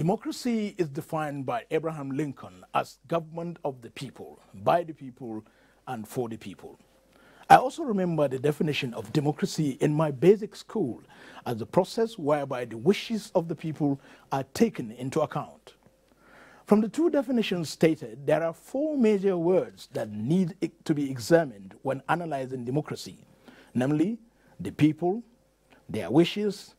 Democracy is defined by Abraham Lincoln as government of the people, by the people, and for the people. I also remember the definition of democracy in my basic school as the process whereby the wishes of the people are taken into account. From the two definitions stated, there are four major words that need to be examined when analyzing democracy, namely the people, their wishes,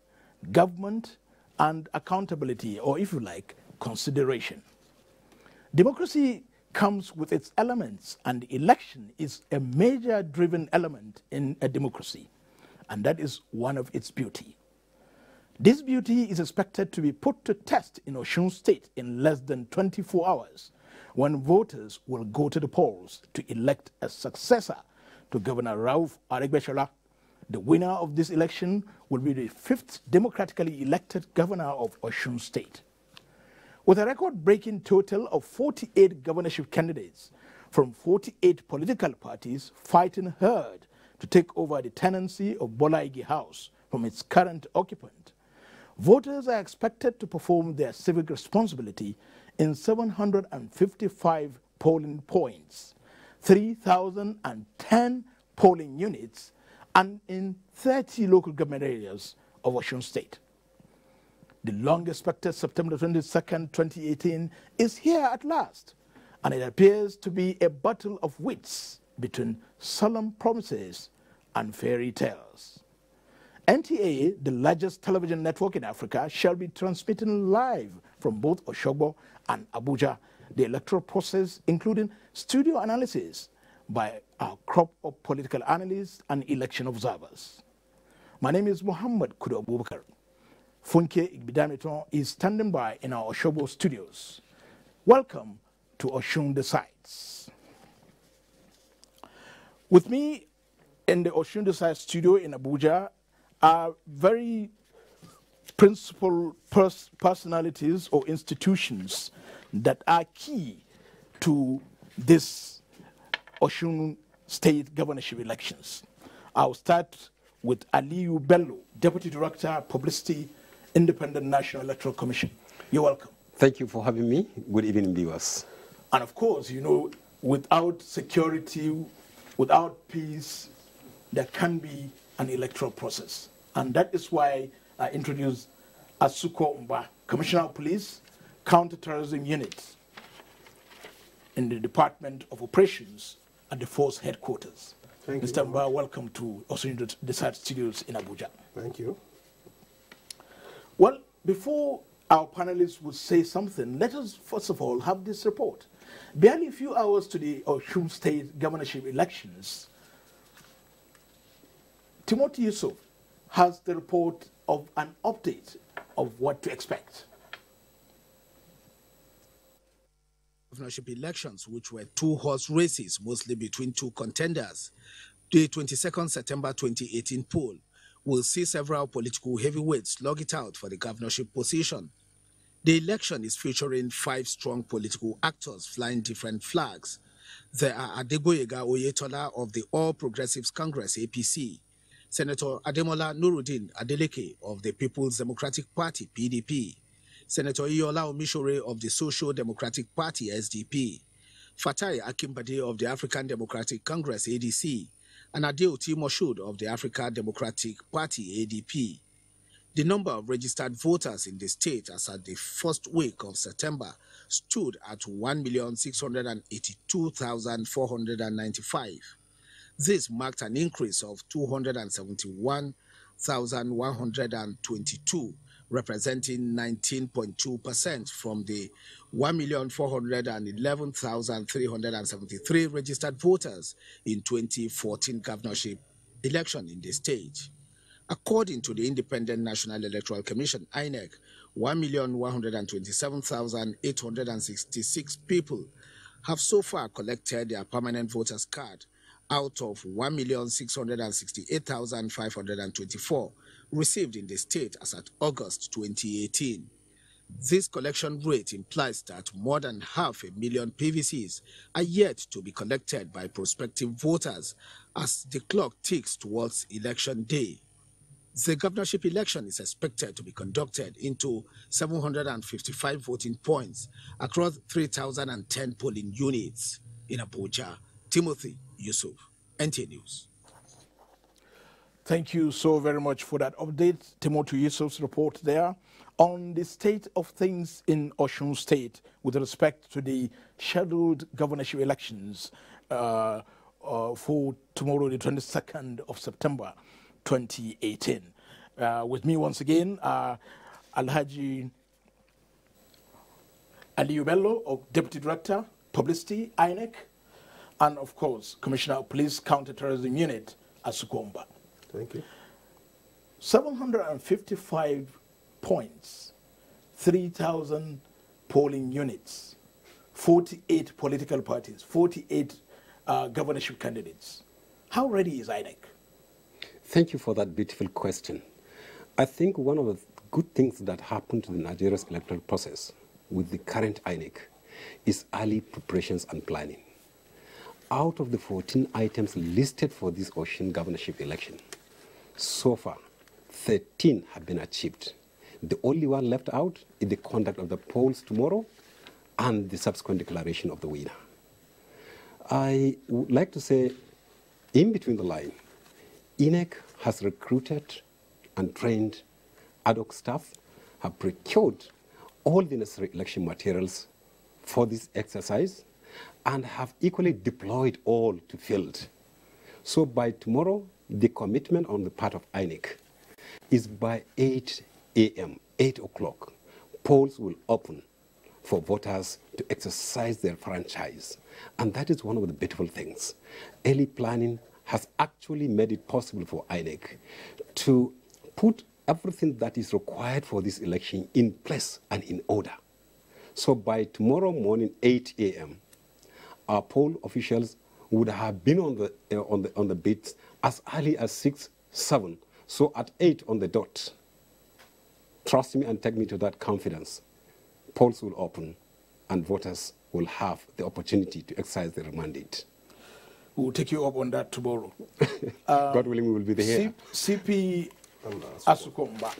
government, and accountability, or if you like, consideration. Democracy comes with its elements, and election is a major driven element in a democracy, and that is one of its beauty. This beauty is expected to be put to test in Osun State in less than 24 hours, when voters will go to the polls to elect a successor to Governor Rauf Aregbesola. The winner of this election will be the 5th democratically elected governor of Osun State. With a record-breaking total of 48 governorship candidates from 48 political parties fighting hard to take over the tenancy of Bola Ige House from its current occupant, voters are expected to perform their civic responsibility in 755 polling points, 3,010 polling units, and in 30 local government areas of Osun State. The long-expected September 22nd, 2018 is here at last, and it appears to be a battle of wits between solemn promises and fairy tales. NTA, the largest television network in Africa, shall be transmitting live from both Osogbo and Abuja the electoral process, including studio analysis by our crop of political analysts and election observers. My name is Muhammad Kudo Abubakar. Funke Igbidameton is standing by in our Osogbo studios. Welcome to Osun Decides. With me in the Osun Decides studio in Abuja are very principal personalities or institutions that are key to this Osun State governorship elections. I'll start with Aliyu Bello, Deputy Director, Publicity, Independent National Electoral Commission. You're welcome. Thank you for having me. Good evening, viewers. And of course, you know, without security, without peace, there can be an electoral process. And that is why I introduced Asuko Mba, Commissioner of Police, Counterterrorism Unit in the Department of Operations at the Force Headquarters. Thank you. Mr. Mba, welcome to Osun Decide Studios in Abuja. Thank you. Well, before our panelists would say something, let us first of all have this report. Barely a few hours to the Osun State governorship elections, Timothy Yusuf has the report of an update of what to expect. Governorship elections, which were two-horse races, mostly between two contenders. The 22nd September 2018 poll will see several political heavyweights slug it out for the governorship position. The election is featuring 5 strong political actors flying different flags. There are Adegboyega Oyetola of the All Progressives Congress, APC, Senator Ademola Nuruddin Adeleke of the People's Democratic Party, PDP, Senator Iola Omishore of the Social Democratic Party, SDP, Fatai Akimbade of the African Democratic Congress, ADC, and Adeoti Moshood of the African Democratic Party, ADP. The number of registered voters in the state as at the first week of September stood at 1,682,495. This marked an increase of 271,122, representing 19.2% from the 1,411,373 registered voters in 2014 governorship election in the state. According to the Independent National Electoral Commission, INEC, 1,127,866 people have so far collected their permanent voters card out of 1,668,524 received in the state as at August 2018. This collection rate implies that more than 500,000 PVCs are yet to be collected by prospective voters as the clock ticks towards election day. The governorship election is expected to be conducted into 755 voting points across 3,010 polling units in Abuja. Timothy Yusuf, NTA News. Thank you so very much for that update, Timothy Yusuf's report there on the state of things in Osun State with respect to the scheduled governorship elections for tomorrow, the 22nd of September, 2018. With me once again, Alhaji Aliyu Bello, Deputy Director, Publicity, INEC, and of course, Commissioner of Police Counterterrorism Unit, Asukomba. Thank you. 755 points, 3,000 polling units, 48 political parties, 48 governorship candidates. How ready is INEC? Thank you for that beautiful question. I think one of the good things that happened to the Nigeria's electoral process with the current INEC is early preparations and planning. Out of the 14 items listed for this Osun governorship election, so far, 13 have been achieved. The only one left out is the conduct of the polls tomorrow and the subsequent declaration of the winner. I would like to say, in between the line, INEC has recruited and trained ad hoc staff, have procured all the necessary election materials for this exercise, and have equally deployed all to field. So by tomorrow, the commitment on the part of INEC is by 8 a.m., 8 o'clock, polls will open for voters to exercise their franchise. And that is one of the beautiful things. Early planning has actually made it possible for INEC to put everything that is required for this election in place and in order. So by tomorrow morning, 8 a.m., our poll officials would have been on the beats as early as 6, 7. So at 8 on the dot, trust me and take me to that confidence, polls will open and voters will have the opportunity to exercise their mandate. We'll take you up on that tomorrow. God willing, we will be there. CP Asukomba,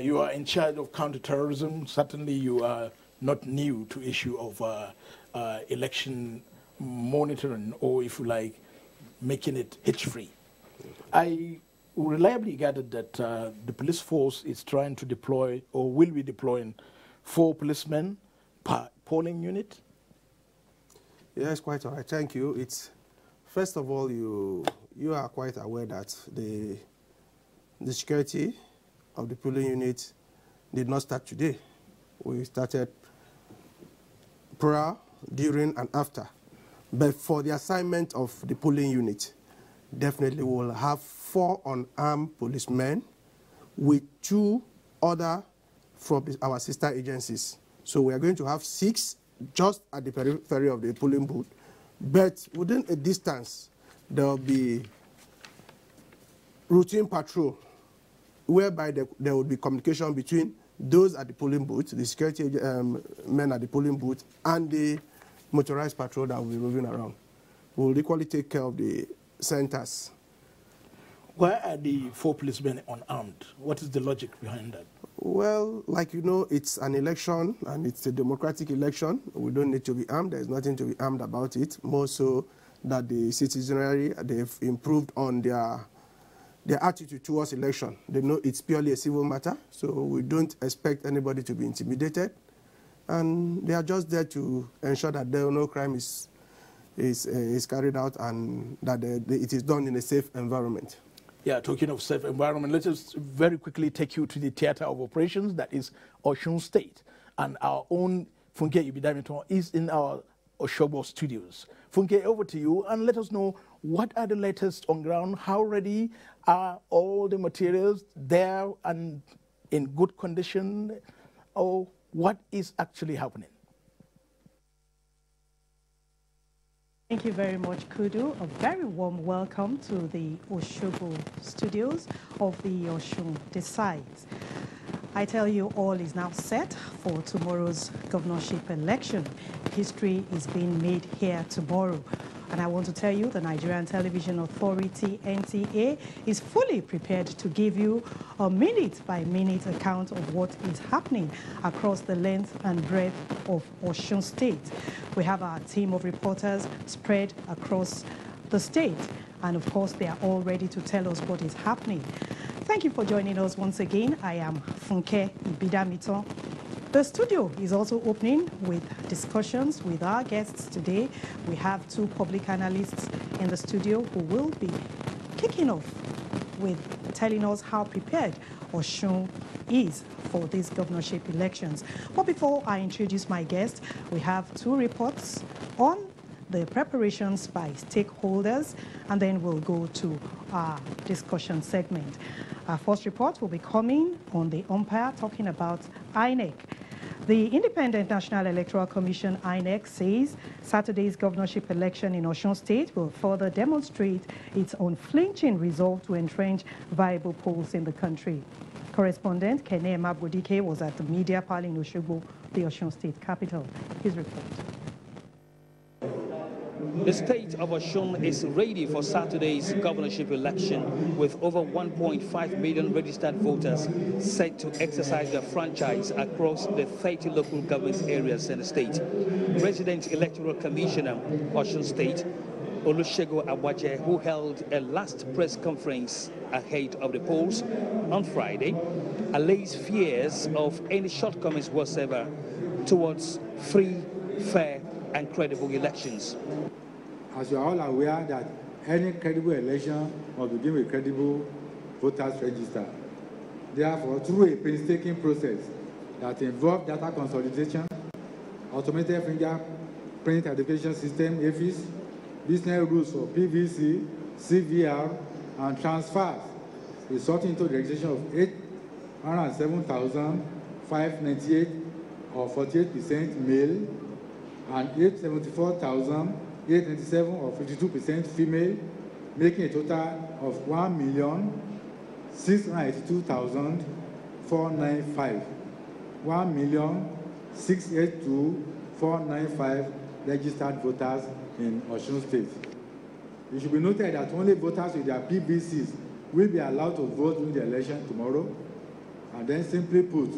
you are in charge of counterterrorism. Certainly you are not new to issue of election monitoring, or if you like, making it hitch-free. I reliably gathered that the police force is trying to deploy, or will be deploying, 4 policemen per polling unit. Yes, quite all right. Thank you. It's first of all, you are quite aware that the security of the polling unit did not start today. We started prior, during, and after. But for the assignment of the polling unit, definitely we will have 4 unarmed policemen with 2 other from our sister agencies. So we are going to have 6 just at the periphery of the polling booth. But within a distance, there will be routine patrol, whereby there will be communication between those at the polling booth, the security men at the polling booth, and the motorized patrol that will be moving around. We will equally take care of the centers. Why are the 4 policemen unarmed? What is the logic behind that? Well, like you know, it's an election and it's a democratic election. We don't need to be armed. There's nothing to be armed about it. More so that the citizenry, they've improved on their attitude towards election. They know it's purely a civil matter, so we don't expect anybody to be intimidated. And they are just there to ensure that no crime is carried out and that it is done in a safe environment. Yeah, talking of safe environment, let us very quickly take you to the theater of operations, that is Osun State. And our own Funke Ibidamito is in our Oshobo studios. Funke, over to you, and let us know what are the latest on ground, how ready are all the materials there and in good condition, or what is actually happening? Thank you very much, Kudu. A very warm welcome to the Oshobo studios of the Osun Decides. I tell you, all is now set for tomorrow's governorship election. History is being made here tomorrow. And I want to tell you, the Nigerian Television Authority, NTA, is fully prepared to give you a minute-by-minute account of what is happening across the length and breadth of Osun State. We have our team of reporters spread across the state. And of course, they are all ready to tell us what is happening. Thank you for joining us once again. I am Funke Ibidamito. The studio is also opening with discussions with our guests today. We have two public analysts in the studio who will be kicking off with telling us how prepared Osun is for these governorship elections. But before I introduce my guest, we have two reports on the preparations by stakeholders, and then we'll go to our discussion segment. Our first report will be coming on the umpire, talking about INEC. The Independent National Electoral Commission, INEC, says Saturday's governorship election in Osun State will further demonstrate its unflinching resolve to entrench viable polls in the country. Correspondent Kene Mabodike was at the media pal in Osogbo, the Osun State capital. His report. The state of Osun is ready for Saturday's governorship election with over 1.5 million registered voters set to exercise their franchise across the 30 local government areas in the state. Resident Electoral Commissioner, Osun State, Olusegun Abuja, who held a last press conference ahead of the polls on Friday, allays fears of any shortcomings whatsoever towards free, fair, and credible elections. As you are all aware that any credible election must begin with credible voters register. Therefore, through a painstaking process that involves data consolidation, automated fingerprint identification system, AFIS, business rules for PVC, CVR, and transfers, resulting into the registration of 807,598 or 48% male, and 874,897 or 52% female, making a total of 1,682,495. 1,682,495 registered voters in Osun State. It should be noted that only voters with their PBCs will be allowed to vote during the election tomorrow, and then simply put,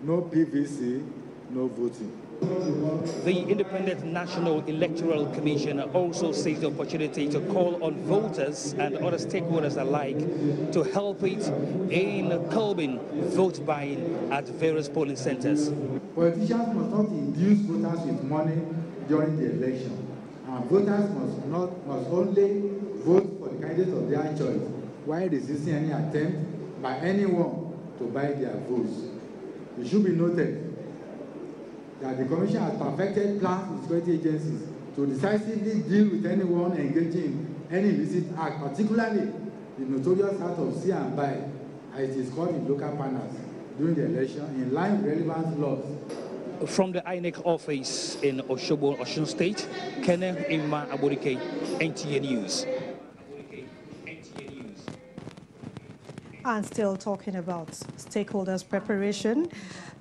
no PVC, no voting. The Independent National Electoral Commission also seized the opportunity to call on voters and other stakeholders alike to help it in curbing vote buying at various polling centers. Politicians must not induce voters with money during the election, and voters must only vote for the candidate of their choice while resisting any attempt by anyone to buy their votes. It should be noted that the Commission has perfected plans with security agencies to decisively deal with anyone engaging in any illicit act, particularly the notorious act of see and buy, as it is called in local panels, during the election, in line with relevant laws. From the INEC office in Osogbo, Osun State, Kene Mabodike, NTA News. And still talking about stakeholders' preparation,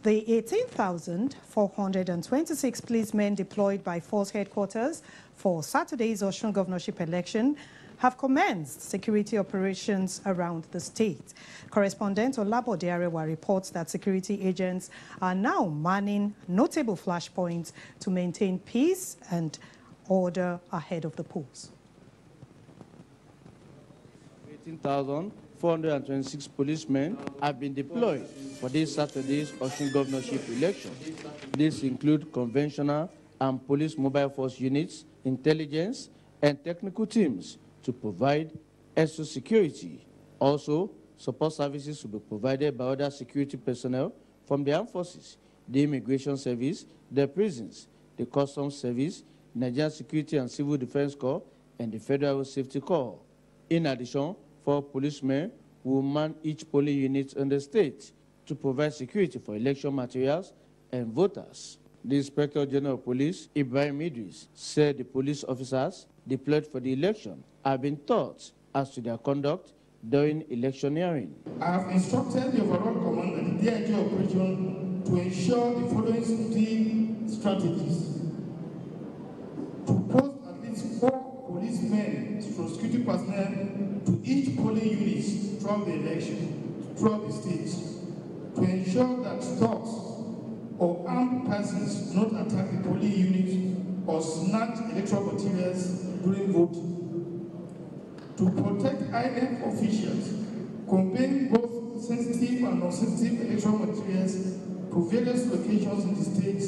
the 18,426 policemen deployed by Force Headquarters for Saturday's Osun governorship election have commenced security operations around the state. Correspondent Olabode Arewa reports that security agents are now manning notable flashpoints to maintain peace and order ahead of the polls. 18,426 policemen have been deployed for this Saturday's Osun governorship election. These include conventional and police mobile force units, intelligence, and technical teams to provide extra security. Also, support services will be provided by other security personnel from the armed forces, the immigration service, the prisons, the customs service, Nigerian Security and Civil Defense Corps, and the Federal Safety Corps. In addition, 4 policemen will man each polling unit in the state to provide security for election materials and voters. The Inspector General of Police, Ibrahim Idris, said the police officers deployed for the election have been taught as to their conduct during electioneering. I have instructed the overall command and DIG operation to ensure the following three strategies: to post at least 4 policemen, security personnel to each polling unit throughout the election, throughout the state, to ensure that thugs or armed persons do not attack the polling unit or snatch electoral materials during voting, to protect INEC officials conveying both sensitive and non-sensitive electoral materials to various locations in the state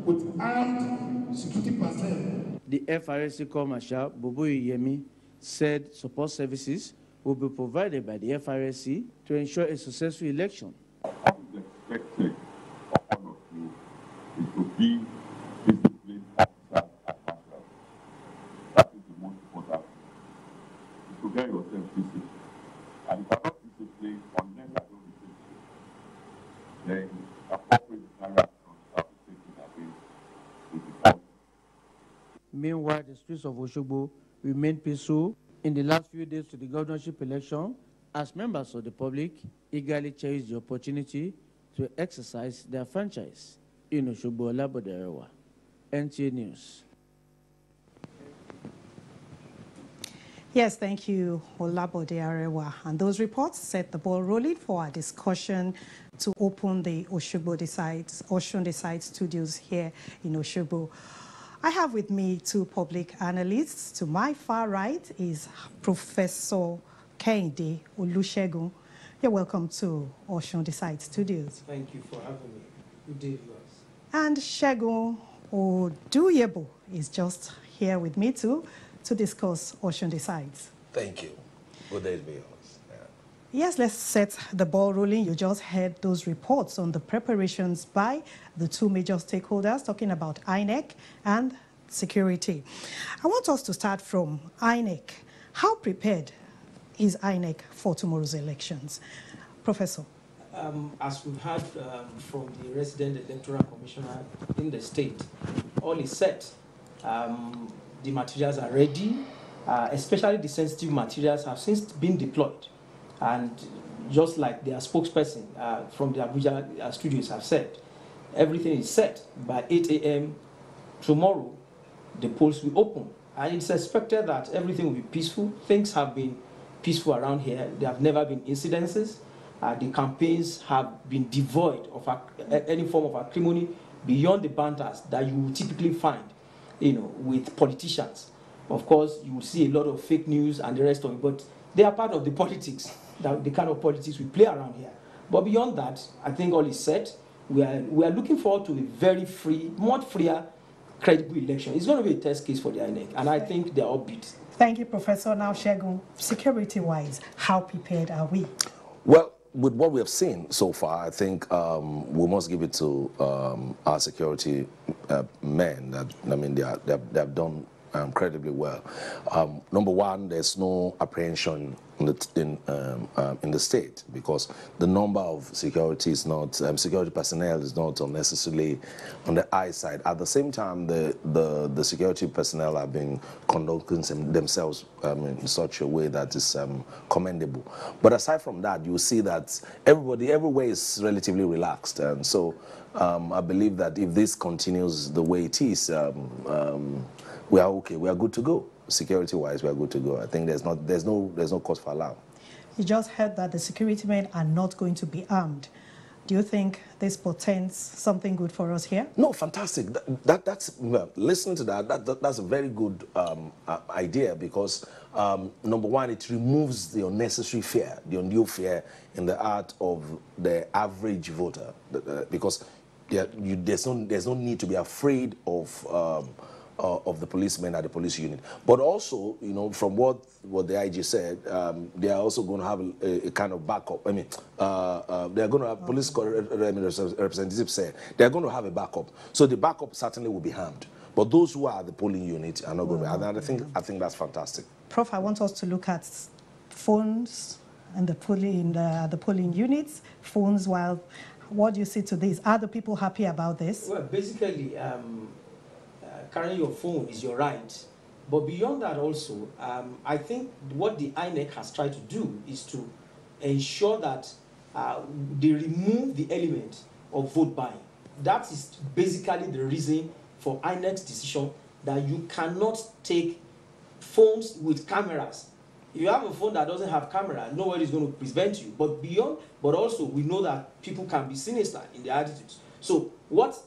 with armed security personnel. The FRSC Corps Marshal Bobo Yemi said support services will be provided by the FRSC to ensure a successful election. What is expected of all of you is to be disciplined officers and marshals. That is the most important. Is to get yourself disciplined. And if you are not disciplined, unless I don't be disciplined, then appropriate actions have to be taken against the default. Meanwhile, the streets of Osogbo remain peaceful in the last few days to the governorship election, as members of the public eagerly cherish the opportunity to exercise their franchise. In Osogbo, Olaboderewa, NTA News. Yes, thank you, Olabode Arewa. And those reports set the ball rolling for our discussion to open the Osun Decides studios here in Osogbo. I have with me 2 public analysts. To my far right is Professor Kehinde Olusegun. You're welcome to Osun Decides studios. Thank you for having me. Good day, viewers. And Segun Oduyebo is just here with me too to discuss Osun Decides. Thank you. Good day, viewers. Yes, let's set the ball rolling. You just heard those reports on the preparations by the 2 major stakeholders talking about INEC and security. I want us to start from INEC. How prepared is INEC for tomorrow's elections? Professor. As we've heard from the resident electoral commissioner in the state, all is set. The materials are ready, especially the sensitive materials have since been deployed. And just like their spokesperson from the Abuja studios have said, everything is set. By 8 a.m. tomorrow, the polls will open. And it's expected that everything will be peaceful. Things have been peaceful around here. There have never been incidences. The campaigns have been devoid of any form of acrimony beyond the banters that you would typically find, with politicians. Of course, you will see a lot of fake news and the rest of it, but they are part of the politics, the kind of politics we play around here. But beyond that, I think all is set. We are looking forward to a very free, much freer, credible election. It's going to be a test case for the INEC, and I think they are upbeat. Thank you, Professor. Now, Segun, security-wise, how prepared are we? Well, with what we have seen so far, I think we must give it to our security men. They have done incredibly well. Number one, there's no apprehension in the state because the number of security personnel is not unnecessarily on the high side. At the same time, the security personnel have been conducting themselves in such a way that is commendable. But aside from that, you see that everywhere is relatively relaxed, and so I believe that if this continues the way it is, we are okay. We are good to go. Security-wise, we are good to go. I think there's no cause for alarm. You just heard that the security men are not going to be armed. Do you think this portends something good for us here? No, fantastic. Listening to that's a very good idea because number one, it removes the unnecessary fear, the undue fear in the heart of the average voter, because there's no need to be afraid of the policemen at the police unit. But also, from what the IG said, they are also going to have a kind of backup. I mean, they are going to have police representatives said they are going to have a backup. So the backup certainly will be armed. But those who are at the polling unit are not going to be. And I think that's fantastic. Prof, I want us to look at phones and the polling units, phones. While what do you say to this? Are the people happy about this? Well, basically, carrying your phone is your right. But beyond that also, I think what the INEC has tried to do is to ensure that they remove the element of vote buying. That is basically the reason for INEC's decision that you cannot take phones with cameras. If you have a phone that doesn't have camera, nobody is going to prevent you. But also we know that people can be sinister in their attitudes. So what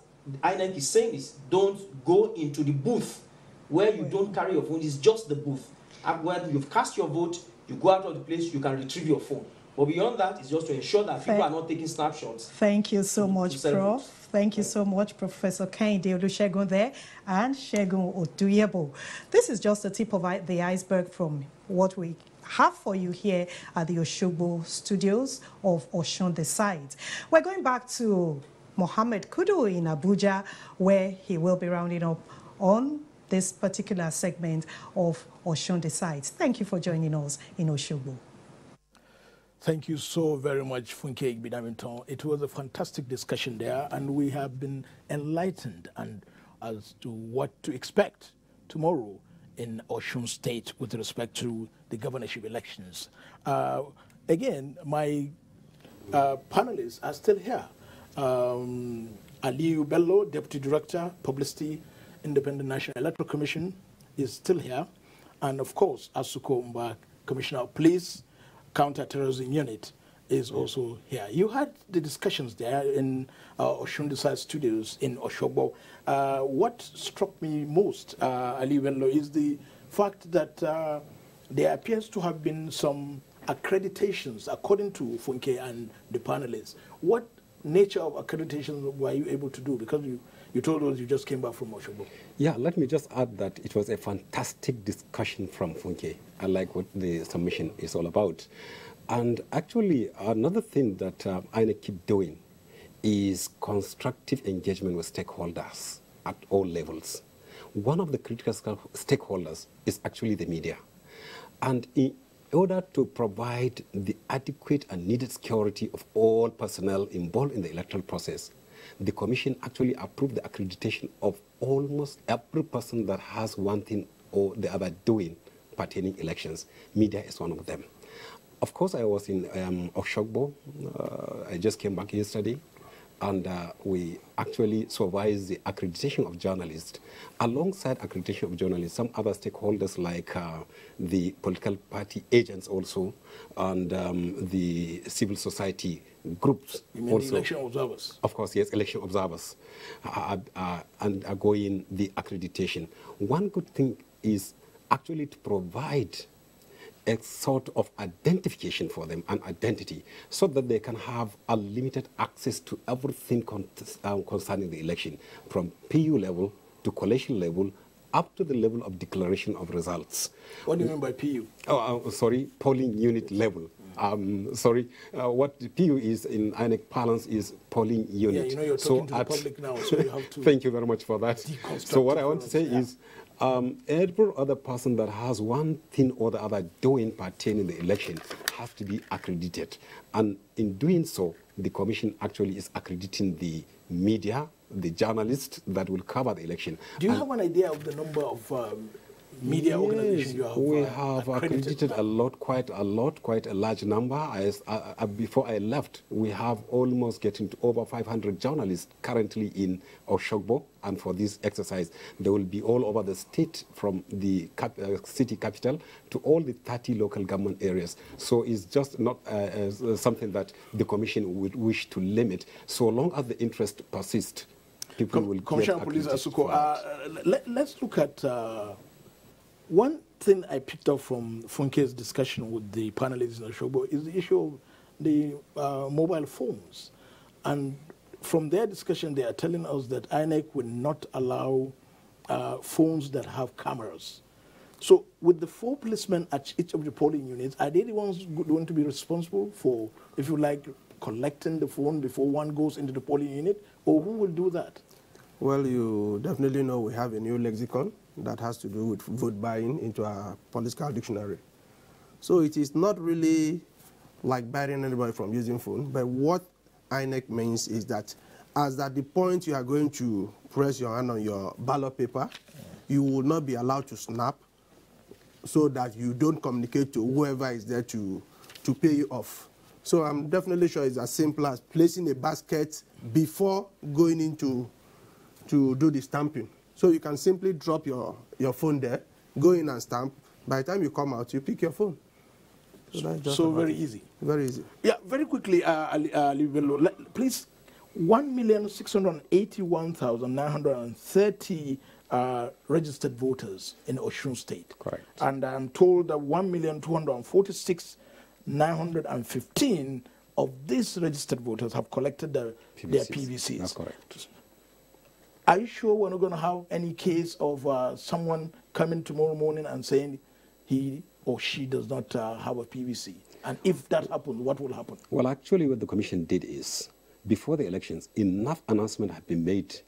INEC is saying is, don't go into the booth where you don't carry your phone. It's just the booth. When you've cast your vote, you go out of the place, you can retrieve your phone. But beyond that, it's just to ensure that people are not taking snapshots. Thank you so much, Prof. Thank you so much, Professor Kehinde Olusegun there and Segun Oduyebo. This is just the tip of the iceberg from what we have for you here at the Osogbo studios of Osun Decides. We're going back to Mohammed Kudu in Abuja, where he will be rounding up on this particular segment of Osun Decides. Thank you for joining us in Osogbo. Thank you so very much, Funke Igbidaminton. It was a fantastic discussion there, and we have been enlightened as to what to expect tomorrow in Osun State with respect to the governorship elections. Again, my panelists are still here. Aliyu Bello, Deputy Director, Publicity, Independent National Electoral Commission, is still here. And of course, Asuko Mba, Commissioner of Police, Counter-Terrorism Unit, is also here. You had the discussions there in Osun Decide Studios in Osogbo. What struck me most, Ali Bello, is the fact that there appears to have been some accreditations, according to Funke and the panelists. What nature of accreditations were you able to do? Because you told us you just came back from Osogbo. Yeah, let me just add that it was a fantastic discussion from Funke. I like what the submission is all about. And actually, another thing that INEC keep doing is constructive engagement with stakeholders at all levels. One of the critical stakeholders is actually the media. And in order to provide the adequate and needed security of all personnel involved in the electoral process, the Commission actually approved the accreditation of almost every person that has one thing or the other doing pertaining elections. Media is one of them. Of course, I was in Osogbo. I just came back yesterday, and we actually supervised the accreditation of journalists. Alongside accreditation of journalists, some other stakeholders like the political party agents also, and the civil society groups. You mean also, the election observers? Of course, yes, election observers undergoing the accreditation. One good thing is actually to provide a sort of identification for them, an identity, so that they can have unlimited access to everything concerning the election, from PU level to collation level, up to the level of declaration of results. What do you mean by PU? Sorry, polling unit level. What the PU is in INEC parlance is polling unit. Yeah, you know you're talking to the public now, so you have to... Thank you very much for that. So what I want to say is, every other person that has one thing or the other doing pertaining the election has to be accredited. And in doing so, the Commission actually is accrediting the media, the journalists that will cover the election. Do you have an idea of the number of media organizations you have? We have accredited quite a large number. Before I left, we have almost getting to over 500 journalists currently in Osogbo. And for this exercise, they will be all over the state, from the city capital to all the 30 local government areas. So it's just not something that the Commission would wish to limit. So long as the interest persists, people will get Commissioner of Police Asuko, let's look at one thing I picked up from Funke's discussion with the panelists in Osogbo is the issue of the mobile phones. And from their discussion, they are telling us that INEC will not allow phones that have cameras. So with the 4 policemen at each of the polling units, are they the ones going to be responsible for, if you like, collecting the phone before one goes into the polling unit? Or who will do that? Well, you definitely know we have a new lexicon that has to do with vote buying into our political dictionary. So it is not really like barring anybody from using phone, but what INEC means is that as at the point you are going to press your hand on your ballot paper, you will not be allowed to snap, so that you don't communicate to whoever is there to pay you off. So I'm definitely sure it's as simple as placing a basket before going into to do the stamping. So you can simply drop your phone there, go in and stamp. By the time you come out, you pick your phone. So very easy. Very easy. Yeah, very quickly, please, 1,681,930 registered voters in Osun State. Correct. And I'm told that 1,246,915 of these registered voters have collected their PVCs. That's correct. Are you sure we're not going to have any case of someone coming tomorrow morning and saying he or she does not have a PVC? And if that happens, what will happen? Well, actually, what the commission did is, before the elections, enough announcement have been made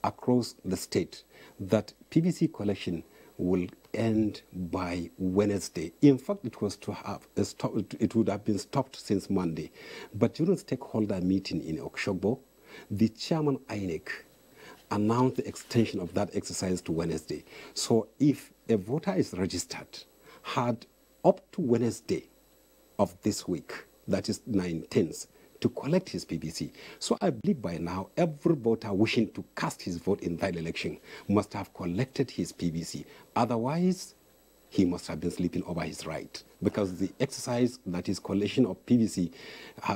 across the state that PVC collection will end by Wednesday. In fact, it was to have it would have been stopped since Monday. But during the stakeholder meeting in Oshogbo, the chairman INEC announced the extension of that exercise to Wednesday. So if a voter is registered, had up to Wednesday of this week, that is 19th, to collect his PVC. So I believe by now, every voter wishing to cast his vote in that election must have collected his PVC. Otherwise, he must have been sleeping over his right, because the exercise, that is collection of PVC,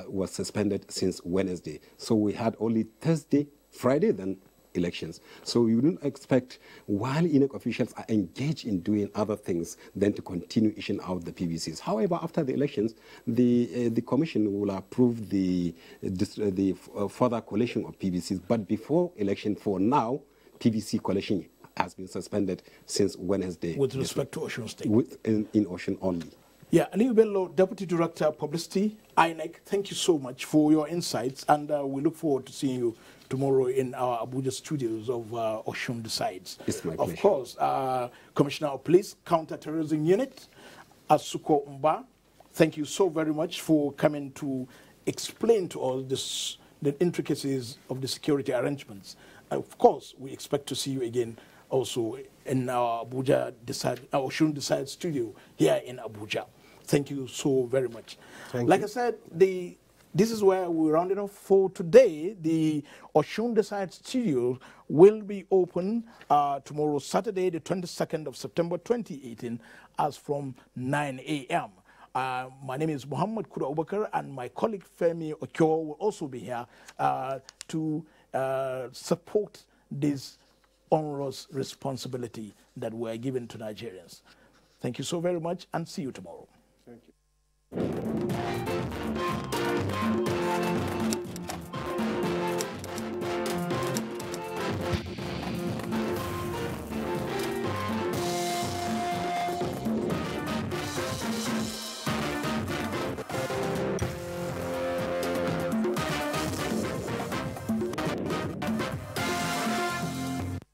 was suspended since Wednesday. So we had only Thursday, Friday, then elections. So we wouldn't expect, while INEC officials are engaged in doing other things, then to continue issuing out the PVCs. However, after the elections, the commission will approve the further collection of PVCs. But before election, for now, PVC collection has been suspended since Wednesday. With respect to Osun State? In Osun only. Yeah, Aliyu Bello, Deputy Director Publicity, INEC, thank you so much for your insights, and we look forward to seeing you tomorrow in our Abuja studios of Osun Decides. It's my pleasure. Of course, Commissioner of Police, Counter-Terrorism Unit, Asuko Mba, thank you so very much for coming to explain to us the intricacies of the security arrangements. Of course, we expect to see you again also in our Osun Decide studio here in Abuja. Thank you so very much. Like I said, this is where we round it off for today. The Osun Decide studio will be open tomorrow, Saturday, the 22nd of September 2018, as from 9 a.m. My name is Muhammad Kuda Abubakar, and my colleague Femi Okyo will also be here to support this onerous responsibility that we are given to Nigerians. Thank you so very much, and see you tomorrow. Thank you.